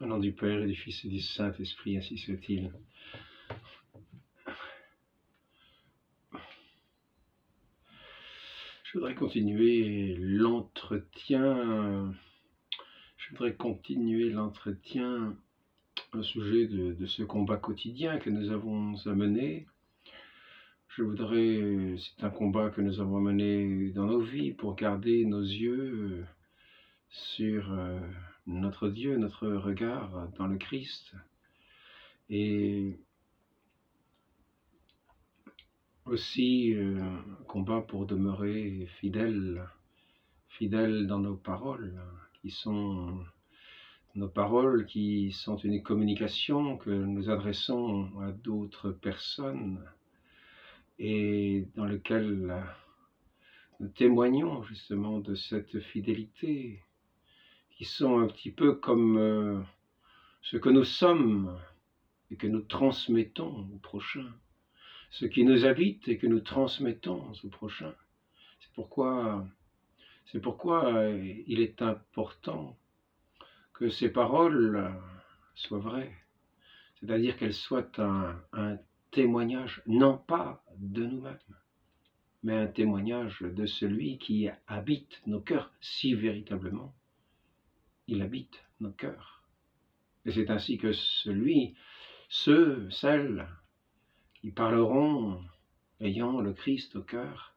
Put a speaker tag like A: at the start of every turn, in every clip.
A: Au nom du Père et du Fils et du Saint-Esprit, ainsi soit-il. Je voudrais continuer l'entretien. Au sujet de ce combat quotidien que nous avons à mener. C'est un combat que nous avons mené dans nos vies pour garder nos yeux sur notre Dieu, notre regard dans le Christ. Et aussi un combat pour demeurer fidèles dans nos paroles, qui sont une communication que nous adressons à d'autres personnes et dans lequel nous témoignons justement de cette fidélité, qui sont un petit peu comme ce que nous sommes et que nous transmettons au prochain, ce qui nous habite et que nous transmettons au prochain. C'est pourquoi il est important que ces paroles soient vraies, c'est-à-dire qu'elles soient un témoignage, non pas de nous-mêmes, mais un témoignage de celui qui habite nos cœurs, si véritablement il habite nos cœurs. Et c'est ainsi que celles qui parleront ayant le Christ au cœur,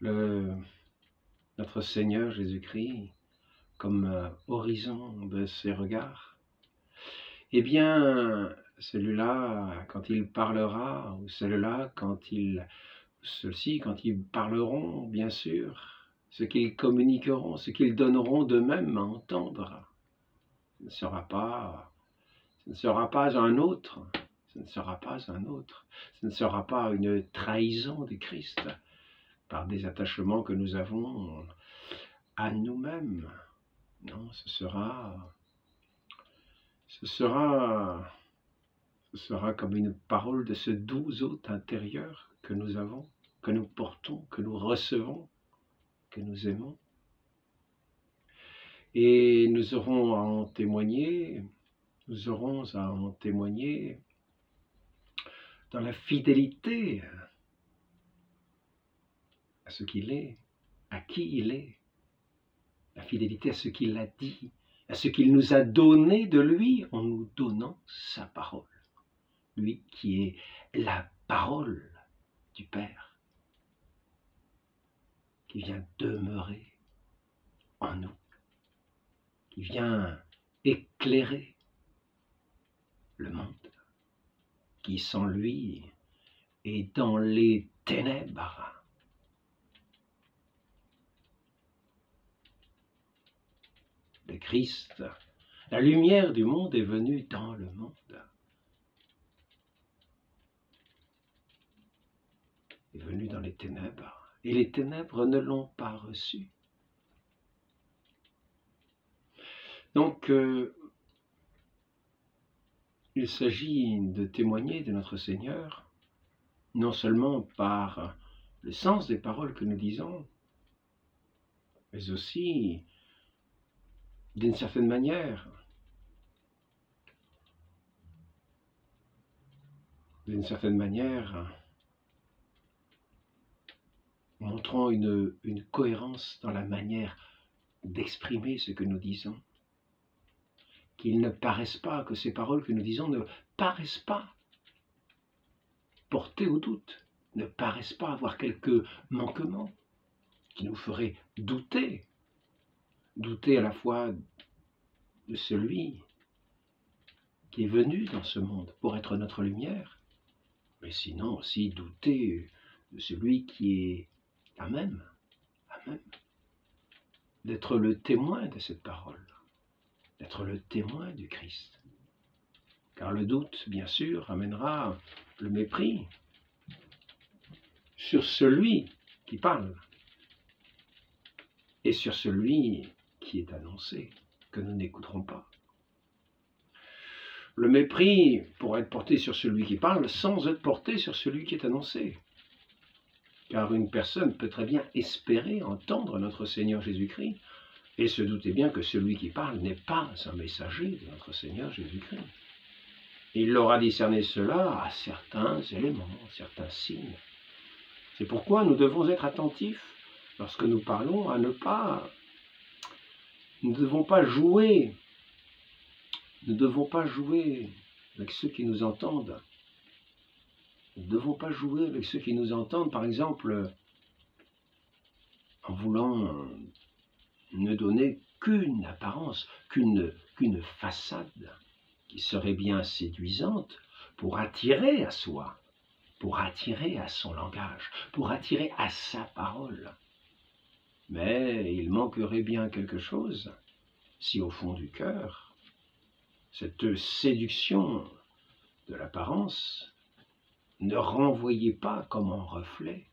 A: notre Seigneur Jésus-Christ, comme horizon de ses regards, eh bien, celui-là, quand il parlera, ou ceux-ci, quand ils parleront, bien sûr, ce qu'ils communiqueront, ce qu'ils donneront d'eux-mêmes à entendre, ce ne sera pas un autre, ce ne sera pas une trahison du Christ par des attachements que nous avons à nous-mêmes. Non, ce sera comme une parole de ce doux hôte intérieur que nous avons, que nous portons, que nous recevons, que nous aimons. Et nous aurons à en témoigner dans la fidélité à ce qu'il est, à qui il est, la fidélité à ce qu'il a dit, à ce qu'il nous a donné de lui en nous donnant sa parole. Lui qui est la parole du Père, qui vient demeurer en nous, qui vient éclairer le monde, qui sans lui est dans les ténèbres. Le Christ, la lumière du monde est venue dans le monde. Est venue dans les ténèbres, et les ténèbres ne l'ont pas reçu. Donc, il s'agit de témoigner de notre Seigneur, non seulement par le sens des paroles que nous disons, mais aussi d'une certaine manière, montrant une cohérence dans la manière d'exprimer ce que nous disons. Qu'il ne paraisse pas, que ces paroles que nous disons ne paraissent pas portées au doute, ne paraissent pas avoir quelques manquements qui nous feraient douter à la fois de celui qui est venu dans ce monde pour être notre lumière, mais sinon aussi douter de celui qui est à même d'être le témoin de cette parole, d'être le témoin du Christ. Car le doute, bien sûr, amènera le mépris sur celui qui parle et sur celui qui est annoncé, que nous n'écouterons pas. Le mépris pourra être porté sur celui qui parle sans être porté sur celui qui est annoncé. Car une personne peut très bien espérer entendre notre Seigneur Jésus-Christ et se doutez bien que celui qui parle n'est pas un messager de notre Seigneur Jésus-Christ. Il leur a discerné cela à certains éléments, certains signes. C'est pourquoi nous devons être attentifs lorsque nous parlons à ne pas... Nous ne devons pas jouer. Nous ne devons pas jouer avec ceux qui nous entendent. Nous ne devons pas jouer avec ceux qui nous entendent, par exemple, en voulant ne donner qu'une apparence, qu'une façade qui serait bien séduisante pour attirer à soi, pour attirer à son langage, pour attirer à sa parole. Mais il manquerait bien quelque chose si au fond du cœur, cette séduction de l'apparence ne renvoyait pas comme en reflet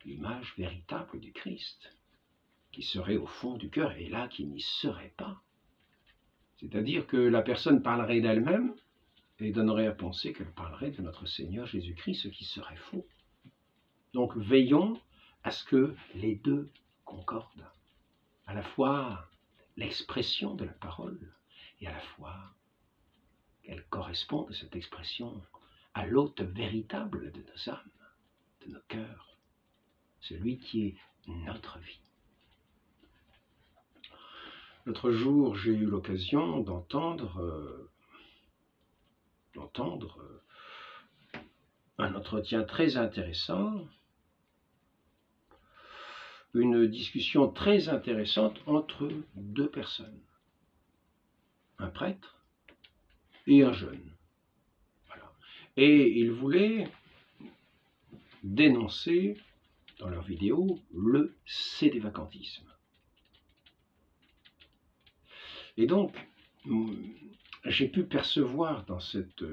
A: l'image véritable du Christ, qui serait au fond du cœur et là qui n'y serait pas. C'est-à-dire que la personne parlerait d'elle-même et donnerait à penser qu'elle parlerait de notre Seigneur Jésus-Christ, ce qui serait faux. Donc veillons à ce que les deux concordent, à la fois l'expression de la parole et à la fois qu'elle corresponde, cette expression, à l'hôte véritable de nos âmes, de nos cœurs, celui qui est notre vie. L'autre jour, j'ai eu l'occasion d'entendre un entretien très intéressant, une discussion très intéressante entre deux personnes, un prêtre et un jeune. Voilà. Et ils voulaient dénoncer dans leur vidéo le sédévacantisme. Et donc, j'ai pu percevoir dans cette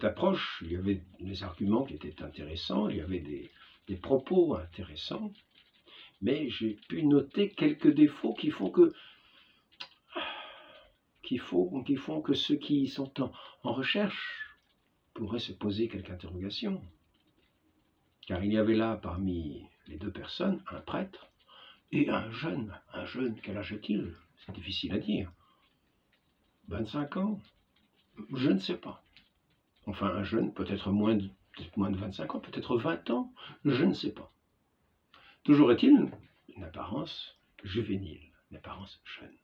A: approche, il y avait des arguments qui étaient intéressants, il y avait des propos intéressants, mais j'ai pu noter quelques défauts qui font que ceux qui sont en recherche pourraient se poser quelques interrogations. Car il y avait là, parmi les deux personnes, un prêtre et un jeune. Un jeune, quel âge a-t-il? C'est difficile à dire. 25 ans? Je ne sais pas. Enfin, un jeune, peut-être moins de 25 ans, peut-être 20 ans, je ne sais pas. Toujours est-il une apparence juvénile, une apparence jeune.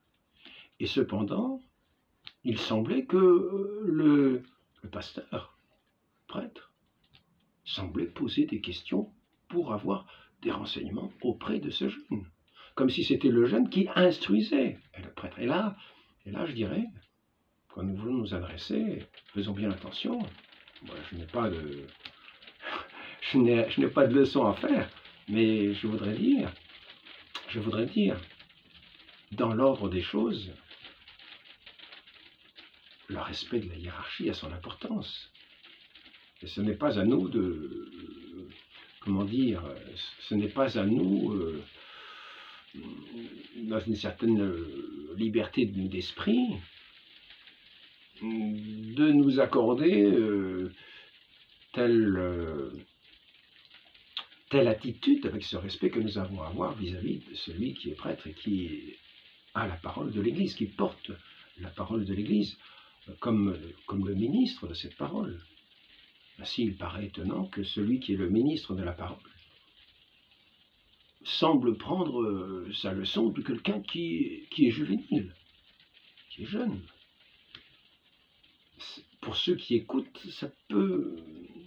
A: Et cependant, il semblait que le pasteur, le prêtre, semblait poser des questions pour avoir des renseignements auprès de ce jeune. Comme si c'était le jeune qui instruisait le prêtre. Et là, je dirais, quand nous voulons nous adresser, faisons bien attention. Moi, je n'ai pas de leçon à faire, mais je voudrais dire, dans l'ordre des choses, le respect de la hiérarchie a son importance. Et ce n'est pas à nous ce n'est pas à nous, dans une certaine liberté d'esprit, de nous accorder telle attitude avec ce respect que nous avons à avoir vis-à-vis de celui qui est prêtre et qui a la parole de l'Église, qui porte la parole de l'Église comme le ministre de cette parole. Ainsi, il paraît étonnant que celui qui est le ministre de la parole semble prendre sa leçon de quelqu'un qui est juvénile, qui est jeune. Pour ceux qui écoutent, ça peut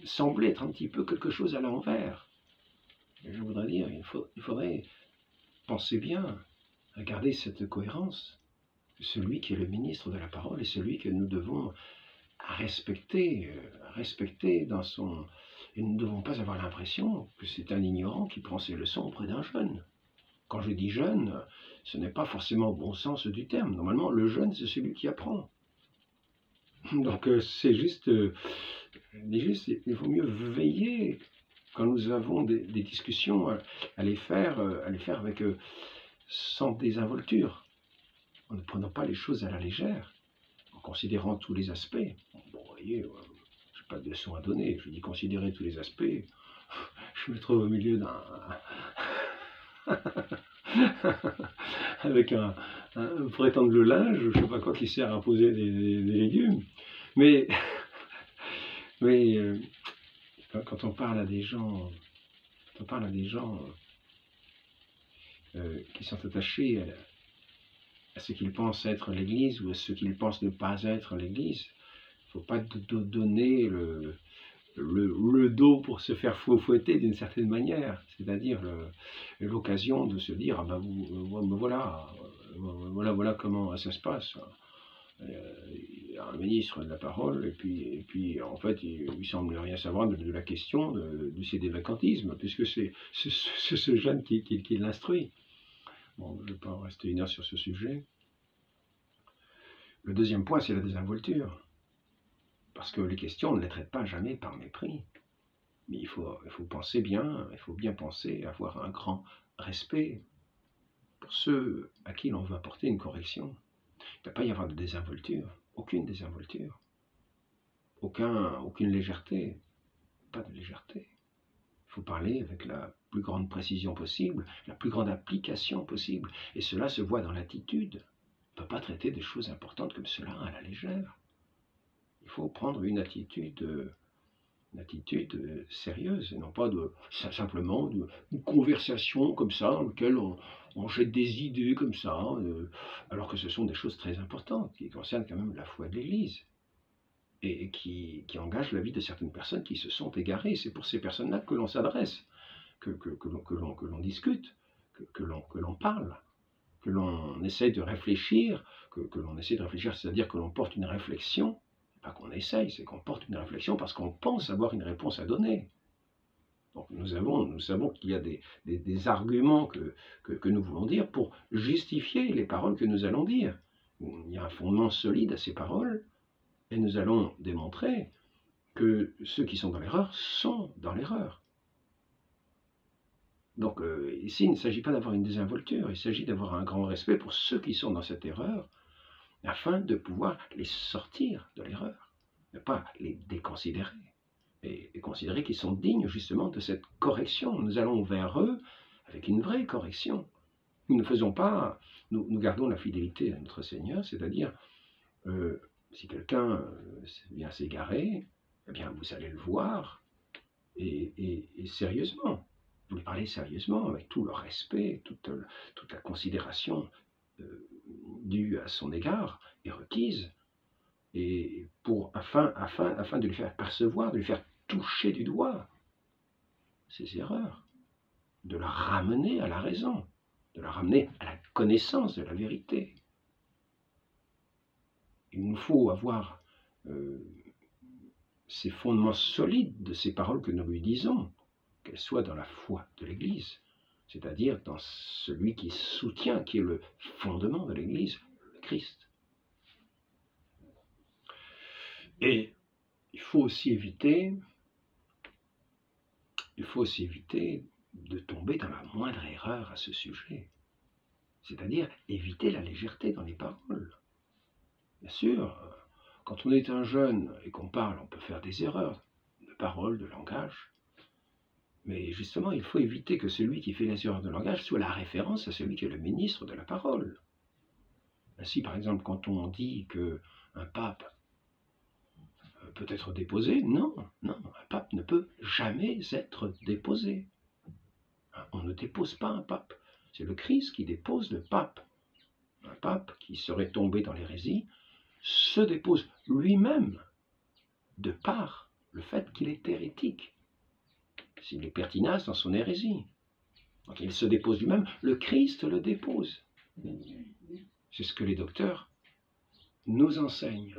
A: sembler être un petit peu quelque chose à l'envers. Je voudrais dire, il faudrait penser bien à garder cette cohérence. Celui qui est le ministre de la parole est celui que nous devons respecter dans son... Et nous ne devons pas avoir l'impression que c'est un ignorant qui prend ses leçons auprès d'un jeune. Quand je dis jeune, ce n'est pas forcément au bon sens du terme. Normalement, le jeune, c'est celui qui apprend. Donc, c'est juste, il faut mieux veiller quand nous avons des discussions à les faire avec sans désinvolture, en ne prenant pas les choses à la légère, en considérant tous les aspects. Bon, vous voyez, je n'ai pas de leçon à donner, je dis considérer tous les aspects, je me trouve au milieu avec pour étendre le linge, je ne sais pas quoi, qui sert à poser des légumes. Mais, mais quand on parle à des gens, qui sont attachés à ce qu'ils pensent être l'Église ou à ce qu'ils pensent ne pas être l'Église, il ne faut pas donner le dos pour se faire fouetter d'une certaine manière, c'est-à-dire l'occasion de se dire, ah ben voilà comment ça se passe. Il y a un ministre de la parole, et puis en fait, il semble rien savoir de la question du sédévacantisme, puisque c'est ce jeune qui l'instruit. Bon, je ne vais pas rester une heure sur ce sujet. Le deuxième point, c'est la désinvolture. Parce que les questions, on ne les traite pas jamais par mépris. Mais il faut penser bien, il faut bien penser, avoir un grand respect pour ceux à qui l'on veut apporter une correction. Il ne peut pas y avoir de désinvolture, aucune désinvolture, aucune légèreté, pas de légèreté. Il faut parler avec la plus grande précision possible, la plus grande application possible, et cela se voit dans l'attitude. On ne peut pas traiter des choses importantes comme cela à la légère. Il faut prendre une attitude sérieuse, et non pas simplement une conversation comme ça, dans laquelle on jette des idées comme ça, alors que ce sont des choses très importantes, qui concernent quand même la foi de l'Église, et qui engagent la vie de certaines personnes qui se sont égarées. C'est pour ces personnes-là que l'on s'adresse, que l'on discute, que l'on parle, que l'on essaye de réfléchir, c'est-à-dire que l'on porte une réflexion. Pas qu'on essaye, c'est qu'on porte une réflexion parce qu'on pense avoir une réponse à donner. Donc nous savons qu'il y a des arguments que nous voulons dire pour justifier les paroles que nous allons dire. Il y a un fondement solide à ces paroles, et nous allons démontrer que ceux qui sont dans l'erreur sont dans l'erreur. Donc ici, il ne s'agit pas d'avoir une désinvolture, il s'agit d'avoir un grand respect pour ceux qui sont dans cette erreur, afin de pouvoir les sortir de l'erreur, ne pas les déconsidérer, et considérer qu'ils sont dignes justement de cette correction. Nous allons vers eux avec une vraie correction. Nous ne faisons pas, nous gardons la fidélité à notre Seigneur, c'est-à-dire, si quelqu'un vient s'égarer, eh bien vous allez le voir, et sérieusement, vous lui parlez sérieusement, avec tout le respect, toute la considération due à son égard est requise, et afin de lui faire percevoir, de lui faire toucher du doigt ses erreurs, de la ramener à la raison, de la ramener à la connaissance de la vérité. Il nous faut avoir ces fondements solides de ces paroles que nous lui disons, qu'elles soient dans la foi de l'Église, c'est-à-dire dans celui qui soutient, qui est le fondement de l'Église, le Christ. Et il faut aussi éviter de tomber dans la moindre erreur à ce sujet, c'est-à-dire éviter la légèreté dans les paroles. Bien sûr, quand on est un jeune et qu'on parle, on peut faire des erreurs de parole, de langage, mais justement, il faut éviter que celui qui fait les erreurs de langage soit la référence à celui qui est le ministre de la parole. Ainsi, par exemple, quand on dit qu'un pape peut être déposé, non, un pape ne peut jamais être déposé. On ne dépose pas un pape, c'est le Christ qui dépose le pape. Un pape qui serait tombé dans l'hérésie se dépose lui-même de par le fait qu'il est hérétique, s'il est pertinace dans son hérésie. Donc il se dépose lui-même, le Christ le dépose. C'est ce que les docteurs nous enseignent.